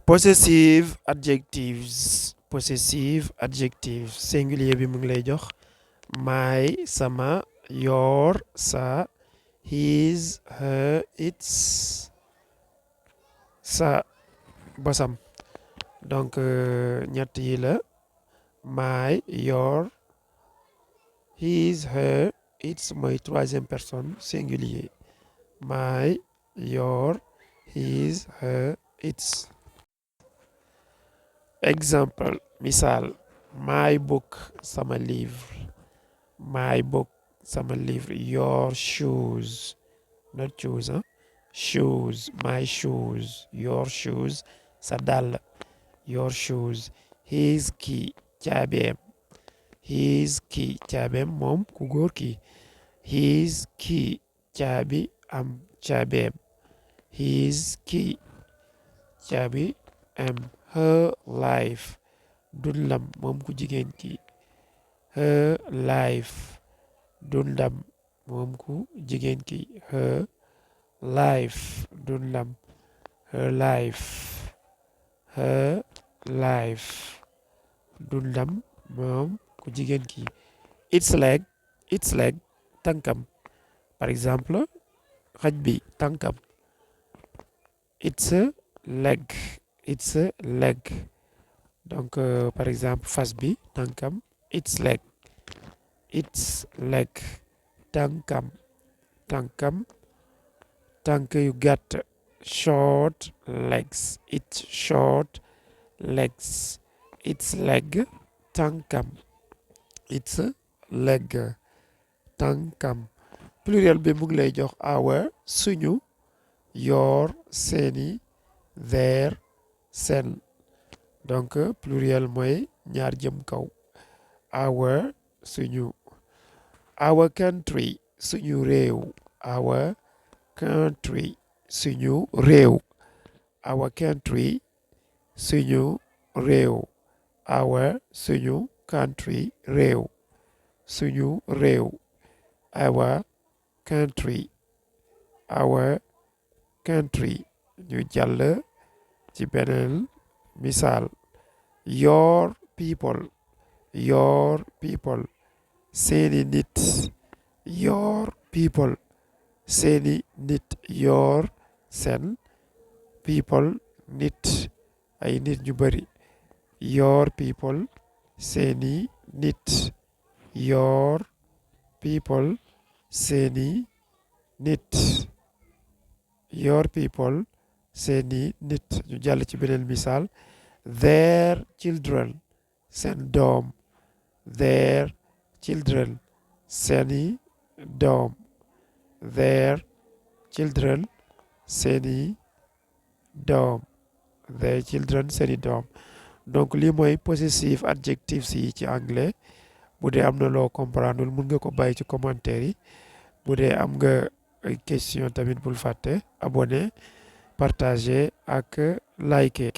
possessive adjectives singulier bi mu ngi lay jox my, sama, your, sa, his, her, its, sa, bosam. Donc ñett yi la my, your, his, her, its mooy troisième personne singulier my, your, his, her, its. Exemple misaal my book sama livre, my book sama livre, your shoes, not shoes, shoes, my shoes, your shoes, sa dàll, your shoes, his key, caabeem, his key, caabeem moom ku góor ki, his key, caabi am caabeem, his key, caabi am, her life, dundam moom ku jigéen ki, her life, dundam moom ku jigéen ki, her life, dundam, her life, her life, dundam moom ku jigéen ki, its leg, tànkam. Par exemple xaj bi tànkam, it's a leg, donc par exemple fas bi tànkam, its leg, tànkam, tànk yu gàtt, short legs, its short legs, its leg, tànkam, its leg, tànkam. Pluriel bi mu ngi lay jox our, suñu, your, seeni, their, seen. Donc pluriel mooy ñaar jëm kaw, our, suñu, our country, suñu réew, our country, suñu réew, our country, suñu réew, our, suñu, country, réew, suñu réew, our country, ñu jàll ci beneen misaal your people, seeni nit, your people, seeni nit, your, seen, people, nit, ay nit ñu bari, your people, seeni nit, your people, seeni nit, your people, seeni nit. Ñu jàll ci beneen misaal their children, seen doom, their children, seeni doom, their children, seeni doom, their children, seeni doom. Donc lii mooy possessive adjectives yi ci anglais. Bu dee am na loo comprendre mun nga ko bàyyi ci commentaire yi. Bu dee am nga ay question tamit bul fàtte abonné, partager ak liker.